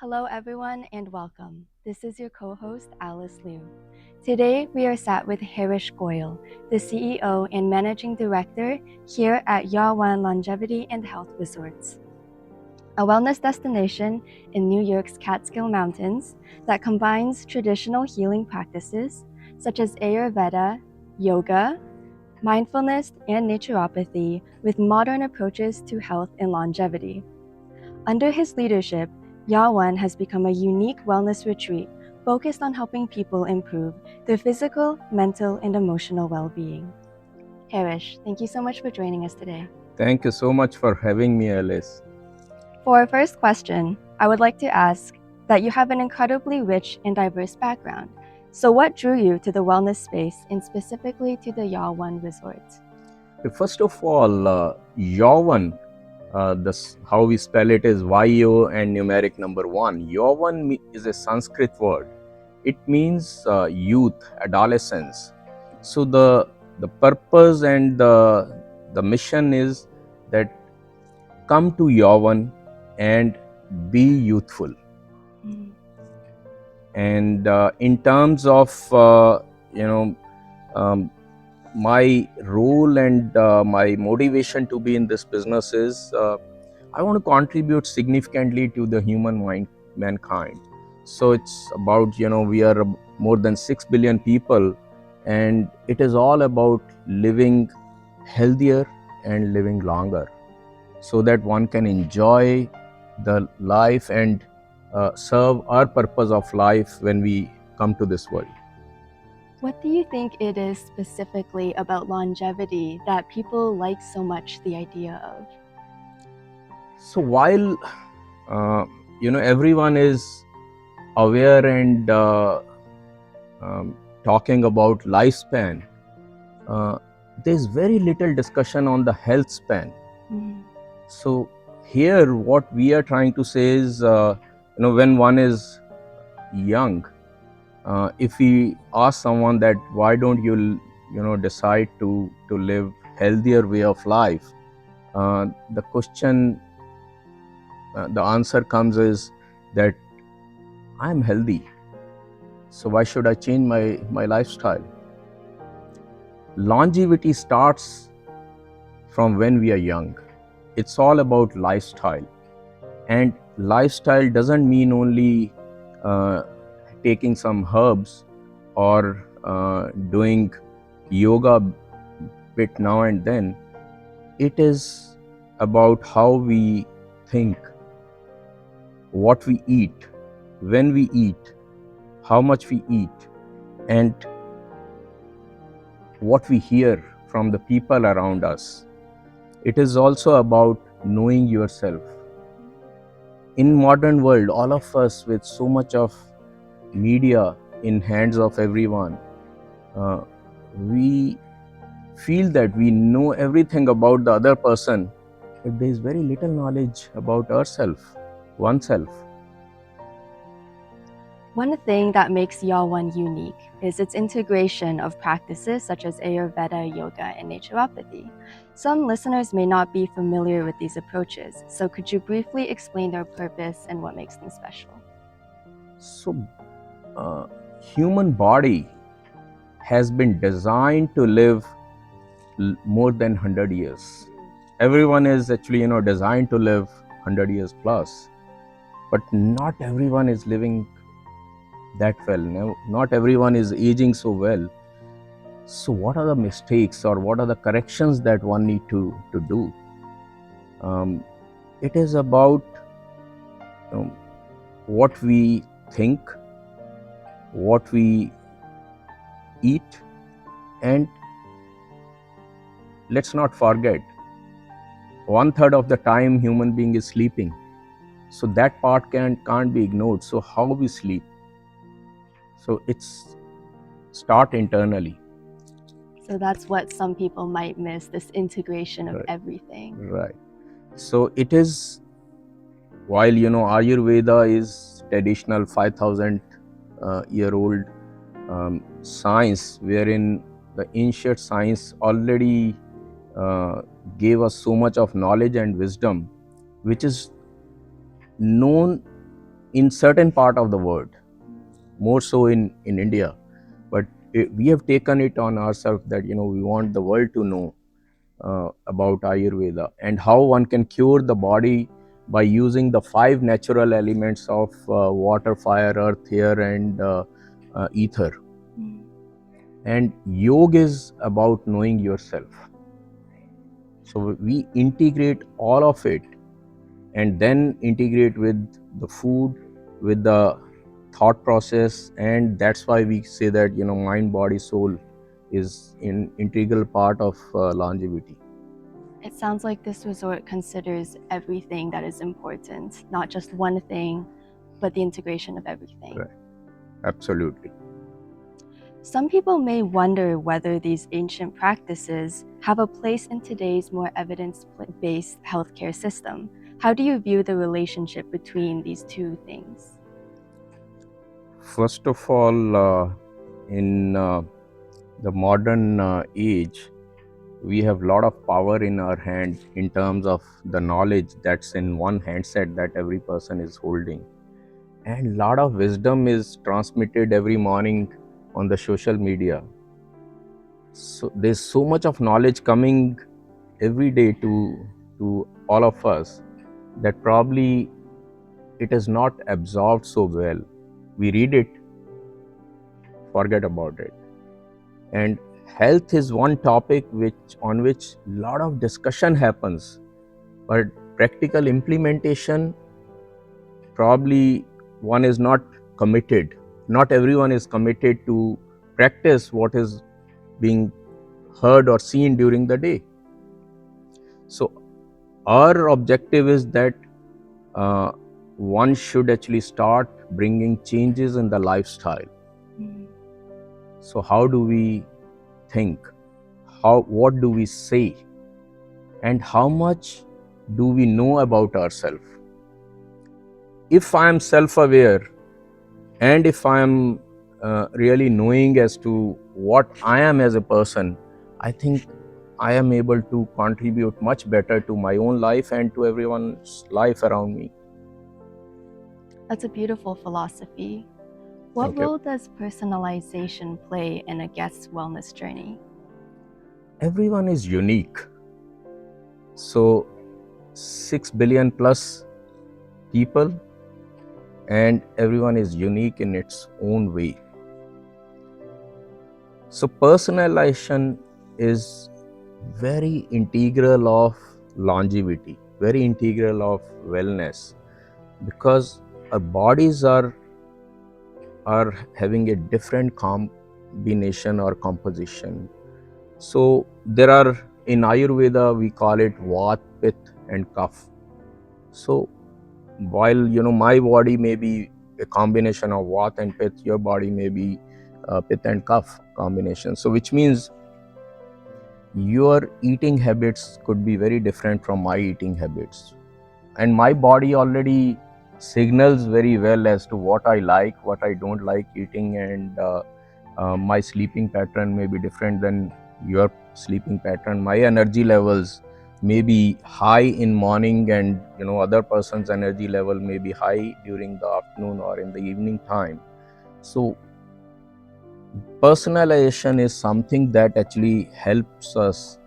Hello, everyone, and welcome. This is your co host, Alice Liu. Today, we are sat with Harish Goyal, the CEO and Managing Director here at YO1 Longevity and Health Resorts, a wellness destination in New York's Catskill Mountains that combines traditional healing practices such as Ayurveda, yoga, mindfulness, and naturopathy with modern approaches to health and longevity. Under his leadership, YO1 has become a unique wellness retreat focused on helping people improve their physical, mental, and emotional well-being. Harish, thank you so much for joining us today. Thank you so much for having me, Alice. For our first question, I would like to ask that you have an incredibly rich and diverse background. So what drew you to the wellness space and specifically to the YO1 Resort? First of all, YO1, how we spell it is YO and numeric number 1. YO1 is a Sanskrit word. It means youth, adolescence. So the purpose and the mission is that come to YO1 and be youthful. And in terms of um, my role and my motivation to be in this business is I want to contribute significantly to the mankind. So it's about, we are more than 6 billion people, and it is all about living healthier and living longer so that one can enjoy the life and serve our purpose of life when we come to this world. What do you think it is specifically about longevity that people like so much the idea of? So while everyone is aware and talking about lifespan, there's very little discussion on the health span. So here what we are trying to say is when one is young, if we ask someone that why don't you decide to live healthier way of life, the question the answer comes is that I'm healthy, so why should I change my lifestyle? Longevity starts from when we are young. It's all about lifestyle, and lifestyle doesn't mean only taking some herbs or doing yoga bit now and then. It is about how we think, what we eat, when we eat, how much we eat, and what we hear from the people around us. It is also about knowing yourself. In modern world, all of us with so much of media in hands of everyone, we feel that we know everything about the other person, but there is very little knowledge about oneself. One thing that makes YO1 unique is its integration of practices such as Ayurveda, yoga, and naturopathy. Some listeners may not be familiar with these approaches, so could you briefly explain their purpose and what makes them special? So, human body has been designed to live more than 100 years. Everyone is actually, designed to live 100 years plus, but not everyone is living that well. No, not everyone is aging so well. So what are the mistakes or what are the corrections that one need to do? It is about what we think, what we eat, and let's not forget, 1/3 of the time human being is sleeping. So that part can't be ignored. So how we sleep? So it's start internally. So that's what some people might miss, this integration of Right. everything. Right. So it is, while Ayurveda is traditional 5,000 year old science, wherein the ancient science already gave us so much of knowledge and wisdom, which is known in certain part of the world, more so in India. But we have taken it on ourselves that we want the world to know about Ayurveda and how one can cure the body by using the 5 natural elements of water, fire, earth, air, and ether. And yoga is about knowing yourself. So we integrate all of it and then integrate with the food, with the thought process, and that's why we say that mind, body, soul is an integral part of longevity. It sounds like this resort considers everything that is important, not just one thing, but the integration of everything. Right. Absolutely. Some people may wonder whether these ancient practices have a place in today's more evidence-based healthcare system. How do you view the relationship between these two things? First of all, in the modern age, we have a lot of power in our hand in terms of the knowledge that's in one handset that every person is holding. And a lot of wisdom is transmitted every morning on the social media. So there's so much of knowledge coming every day to all of us that probably it is not absorbed so well. We read it, forget about it. And health is one topic on which a lot of discussion happens, but practical implementation, probably one is not committed. Not everyone is committed to practice what is being heard or seen during the day. So our objective is that one should actually start bringing changes in the lifestyle. So how do we think? What do we say? And how much do we know about ourselves? If I am self-aware and if I am really knowing as to what I am as a person, I think I am able to contribute much better to my own life and to everyone's life around me. That's a beautiful philosophy. What role does personalization play in a guest's wellness journey? Everyone is unique. So 6 billion plus people, and everyone is unique in its own way. So personalization is very integral of longevity, very integral of wellness, because our bodies are having a different combination or composition. So there are, in Ayurveda we call it Vat, Pitta and Kapha. So while my body may be a combination of Vat and Pitta, your body may be Pitta and Kapha combination. So which means your eating habits could be very different from my eating habits, and my body already signals very well as to what I like, what I don't like eating, and my sleeping pattern may be different than your sleeping pattern. My energy levels may be high in morning, and other person's energy level may be high during the afternoon or in the evening time. So personalization is something that actually helps us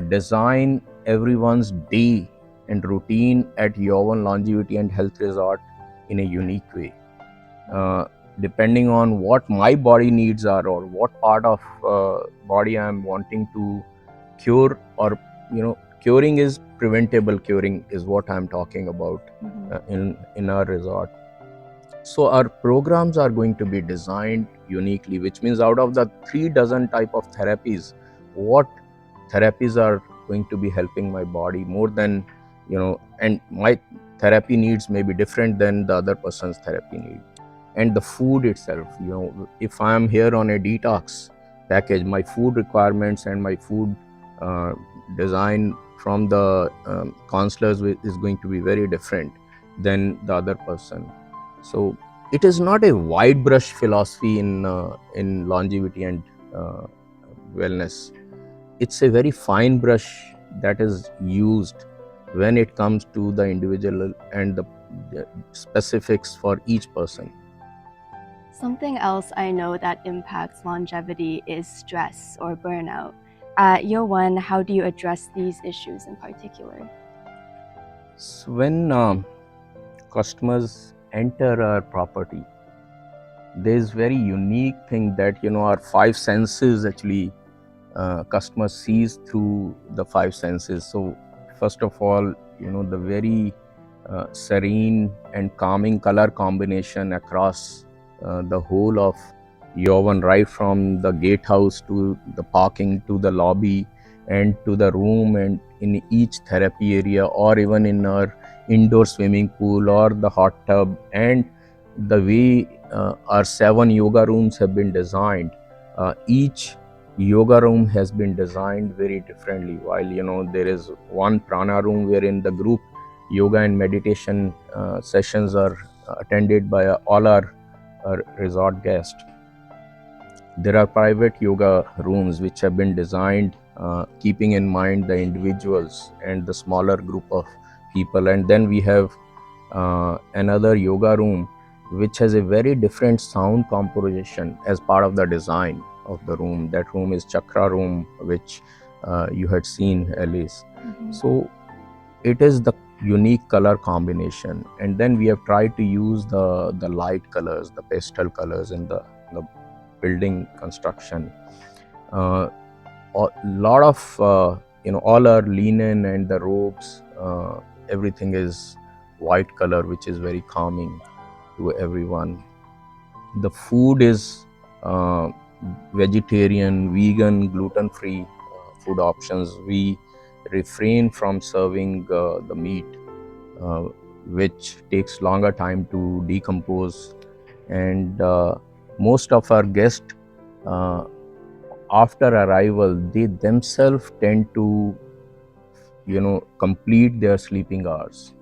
design everyone's day and routine at YO1 Longevity and Health Resort in a unique way. Depending on what my body needs are, or what part of body I am wanting to cure, or curing is preventable. Curing is what I am talking about in our resort. So our programs are going to be designed uniquely, which means out of the 3 dozen type of therapies, what therapies are going to be helping my body more than, and my therapy needs may be different than the other person's therapy need. And the food itself, if I am here on a detox package, my food requirements and my food design from the counselors is going to be very different than the other person. So it is not a wide brush philosophy in longevity and wellness. It's a very fine brush that is used when it comes to the individual and specifics for each person. Something else I know that impacts longevity is stress or burnout. At YO1, how do you address these issues in particular? So when customers enter our property, there's very unique thing that our five senses actually customer sees through the five senses. So first of all, the very serene and calming color combination across the whole of YO1, right from the gatehouse to the parking to the lobby and to the room, and in each therapy area, or even in our indoor swimming pool or the hot tub, and the way our 7 yoga rooms have been designed. Each yoga room has been designed very differently. While there is one prana room wherein the group yoga and meditation sessions are attended by all our resort guests. There are private yoga rooms which have been designed keeping in mind the individuals and the smaller group of people. And then we have another yoga room which has a very different sound composition as part of the design of the room. That room is chakra room, which you had seen, Alice. So it is the unique color combination, and then we have tried to use the light colors, the pastel colors in the building construction. A lot of all our linen and the robes, everything is white color, which is very calming to everyone. The food is vegetarian, vegan, gluten-free food options. We refrain from serving the meat, which takes longer time to decompose. And most of our guests, uh, after arrival, they themselves tend to complete their sleeping hours.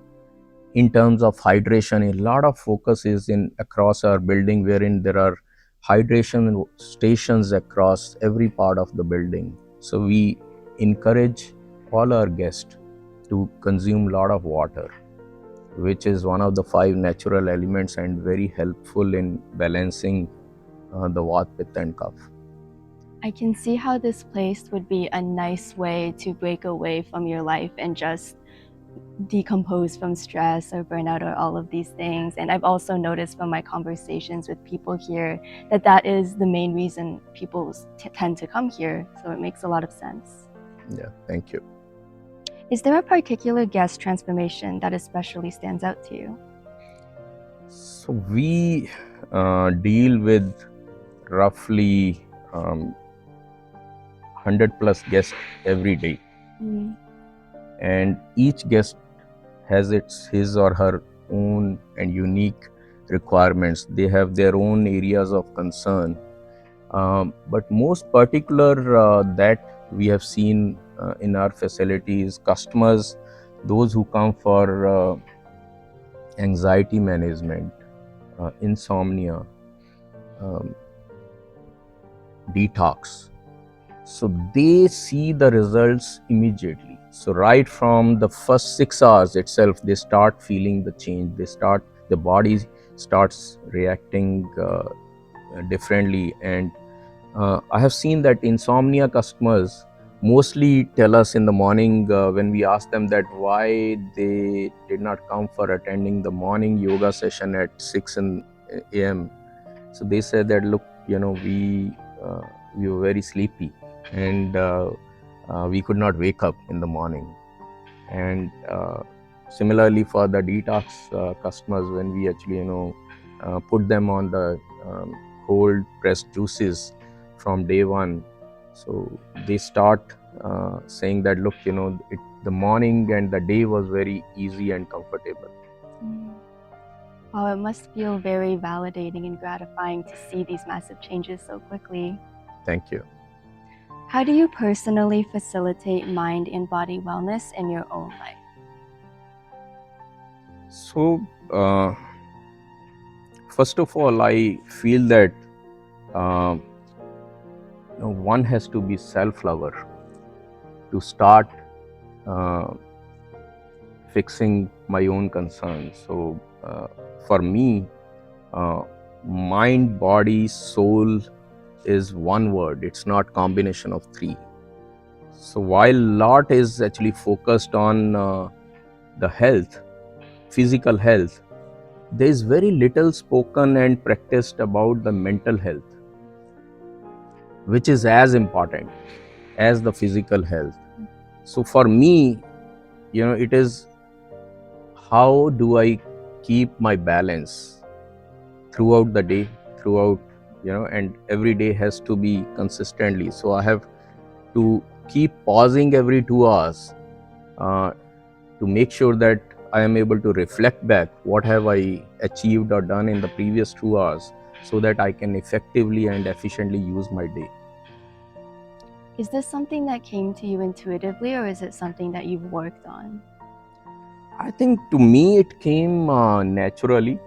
In terms of hydration, a lot of focus is in across our building, wherein there are hydration stations across every part of the building. So we encourage all our guests to consume a lot of water, which is one of the 5 natural elements and very helpful in balancing the Vat, Pitta and Kapha. I can see how this place would be a nice way to break away from your life and just decompose from stress or burnout or all of these things. And I've also noticed from my conversations with people here that that is the main reason people tend to come here. So it makes a lot of sense. Yeah, thank you. Is there a particular guest transformation that especially stands out to you? So we deal with roughly 100 plus guests every day. And each guest has his or her own and unique requirements. They have their own areas of concern. But most particular that we have seen in our facilities, customers, those who come for anxiety management, insomnia, detox. So they see the results immediately. So right from the first 6 hours itself, they start feeling the change. The body starts reacting differently. And I have seen that insomnia customers mostly tell us in the morning when we ask them that why they did not come for attending the morning yoga session at 6 a.m. So they said that, look, we were very sleepy, and we could not wake up in the morning. And similarly for the detox customers, when we actually put them on the cold pressed juices from day one, so they start saying that, look, the morning and the day was very easy and comfortable. Wow, it must feel very validating and gratifying to see these massive changes so quickly. Thank you. How do you personally facilitate mind and body wellness in your own life? So first of all, I feel that one has to be self-lover to start fixing my own concerns. So for me, mind, body, soul is one word. It's not combination of three. So while lot is actually focused on the health, physical health, there is very little spoken and practiced about the mental health, which is as important as the physical health. So for me, it is how do I keep my balance throughout the day, throughout, and every day has to be consistently. So I have to keep pausing every 2 hours uh, to make sure that I am able to reflect back what have I achieved or done in the previous 2 hours, so that I can effectively and efficiently use my day. Is this something that came to you intuitively, or is it something that you've worked on? I think to me it came naturally,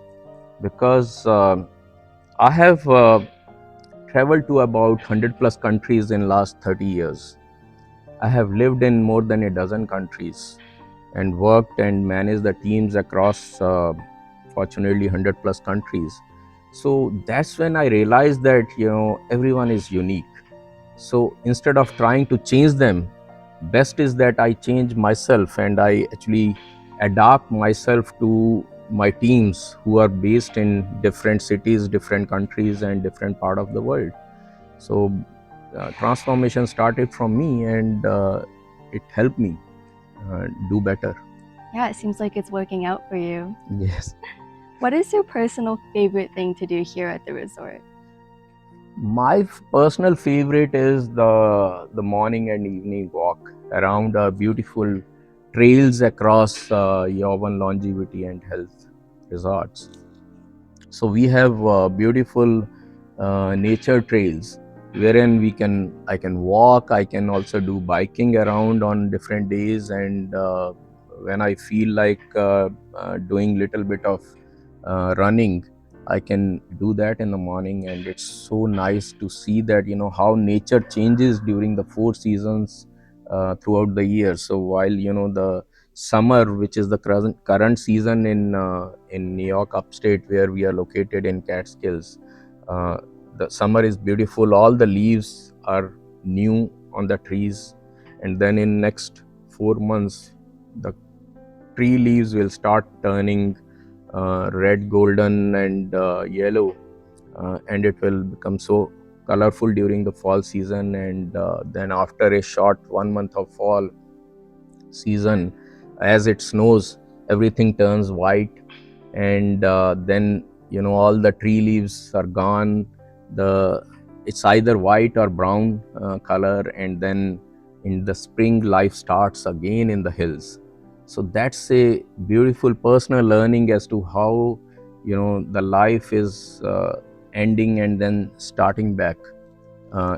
because I have traveled to about 100 plus countries in last 30 years. I have lived in more than a dozen countries and worked and managed the teams across fortunately 100 plus countries. So that's when I realized that everyone is unique. So instead of trying to change them, best is that I change myself and I actually adapt myself to my teams who are based in different cities, different countries, and different part of the world. So transformation started from me, and it helped me do better. Yeah, it seems like it's working out for you. Yes. What is your personal favorite thing to do here at the resort? My personal favorite is the morning and evening walk around beautiful trails across YO1 Longevity and Health Resorts. So we have beautiful nature trails wherein I can walk. I can also do biking around on different days, and when I feel like doing little bit of running, I can do that in the morning. And it's so nice to see that how nature changes during the 4 seasons throughout the year. So while the summer, which is the current season in New York upstate, where we are located in Catskills, uh, the summer is beautiful. All the leaves are new on the trees, and then in next 4 months, the tree leaves will start turning red, golden, and yellow, and it will become so colorful during the fall season. And then after a short 1 month of fall season, as it snows, everything turns white, and then all the tree leaves are gone. The It's either white or brown color, and then in the spring, life starts again in the hills. So that's a beautiful personal learning as to how the life is ending and then starting back uh,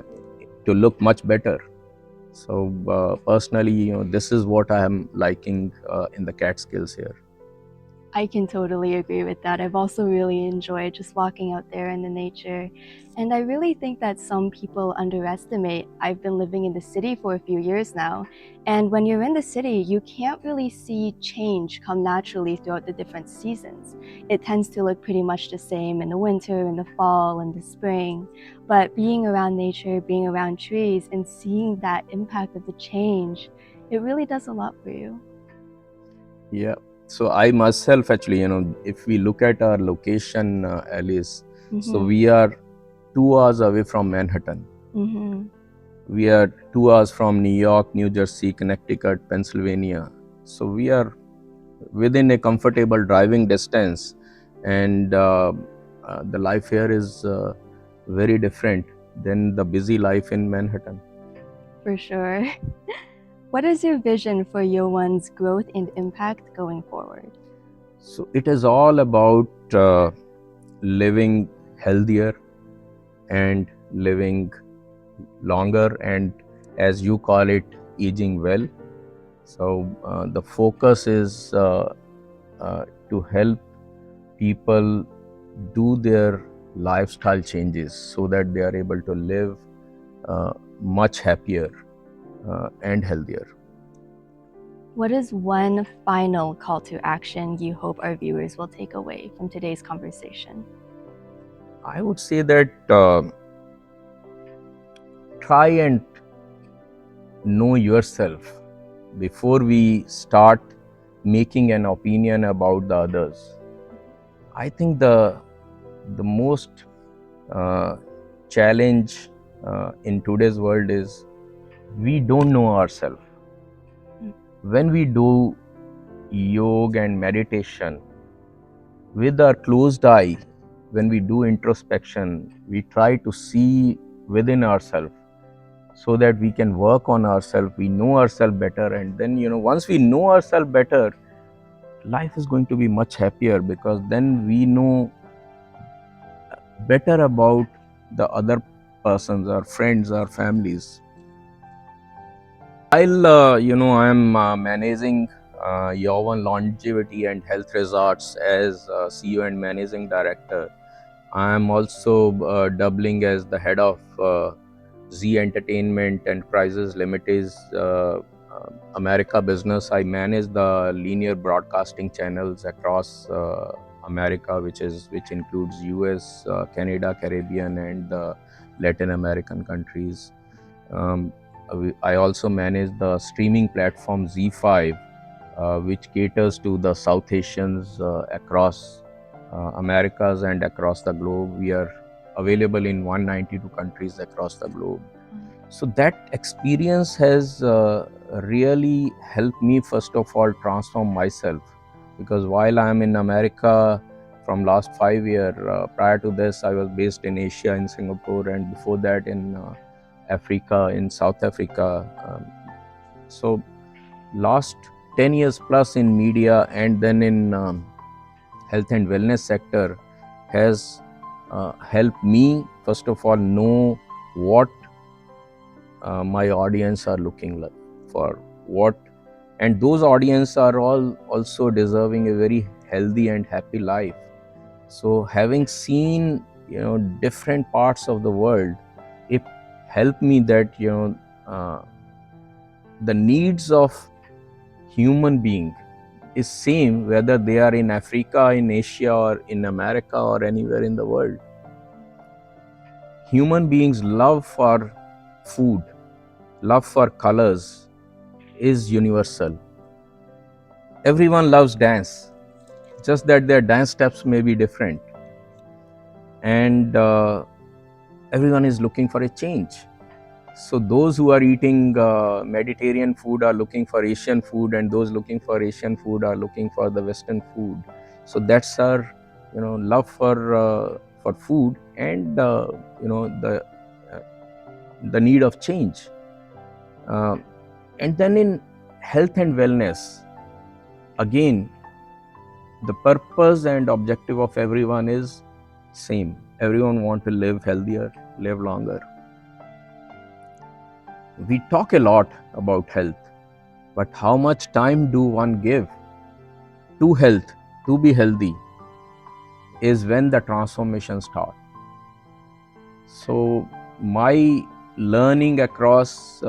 to look much better. So personally, this is what I am liking in the Catskills here. I can totally agree with that. I've also really enjoyed just walking out there in the nature. And I really think that some people underestimate. I've been living in the city for a few years now. And when you're in the city, you can't really see change come naturally throughout the different seasons. It tends to look pretty much the same in the winter, in the fall, and the spring. But being around nature, being around trees, and seeing that impact of the change, it really does a lot for you. Yeah. So I myself, actually, if we look at our location, Alice, so we are 2 hours away from Manhattan. We are 2 hours from New York, New Jersey, Connecticut, Pennsylvania. So we are within a comfortable driving distance, and the life here is very different than the busy life in Manhattan. For sure. What is your vision for YO1's growth and impact going forward? So it is all about living healthier and living longer, and as you call it, aging well. So the focus is to help people do their lifestyle changes so that they are able to live much happier and healthier. What is one final call to action you hope our viewers will take away from today's conversation? I would say that try and know yourself before we start making an opinion about the others. I think the most challenge in today's world is we don't know ourselves. When we do yoga and meditation with our closed eye, when we do introspection, we try to see within ourselves so that we can work on ourselves, we know ourselves better, and then once we know ourselves better, life is going to be much happier, because then we know better about the other persons, our friends, our families. While I'm managing YO1 Longevity and Health Resorts as CEO and Managing Director, I am also doubling as the head of Z Entertainment Enterprises Limited America business. I manage the linear broadcasting channels across America, which includes US, Canada, Caribbean, and Latin American countries. I also manage the streaming platform Z5, which caters to the South Asians across Americas and across the globe. We are available in 192 countries across the globe. So that experience has really helped me, first of all, transform myself, because while I am in America from last 5 years, prior to this I was based in Asia, in Singapore, and before that in Africa, in South Africa. So last 10 years plus in media and then in health and wellness sector has helped me, first of all, know what my audience are looking like for, what, and those audience are all also deserving a very healthy and happy life. So having seen different parts of the world, it helped me that the needs of human being is same whether they are in Africa, in Asia, or in America, or anywhere in the world. Human beings' love for food, love for colors is universal. Everyone loves dance, just that their dance steps may be different, and everyone is looking for a change. So those who are eating Mediterranean food are looking for Asian food, and those looking for Asian food are looking for the Western food. So that's our love for food, and the need of change. And then in health and wellness, again, the purpose and objective of everyone is same. Everyone want to live healthier, live longer. We talk a lot about health, but how much time do one give to health, to be healthy, is when the transformation starts. So my learning across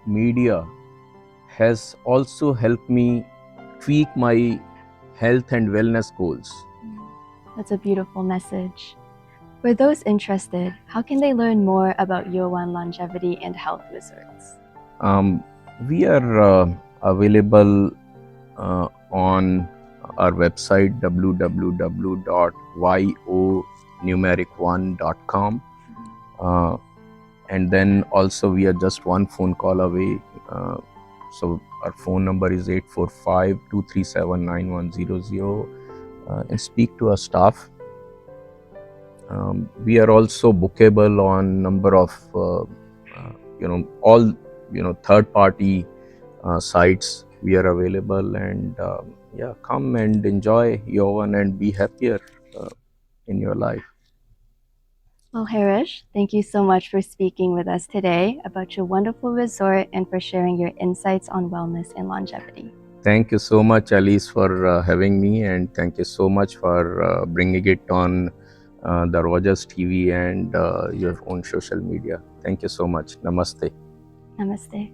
media has also helped me tweak my health and wellness goals. That's a beautiful message. For those interested, how can they learn more about YO1 Longevity and Health Resorts? We are available on our website www.yo1.com, and then also we are just one phone call away. So our phone number is 845-237-9100, and speak to our staff. We are also bookable on number of all third party sites. We are available, and come and enjoy YO1 and be happier in your life. Well, Harish, thank you so much for speaking with us today about your wonderful resort and for sharing your insights on wellness and longevity. Thank you so much, Alice, for having me, and thank you so much for bringing it on the Rogers TV and your own social media. Thank you so much. Namaste. Namaste.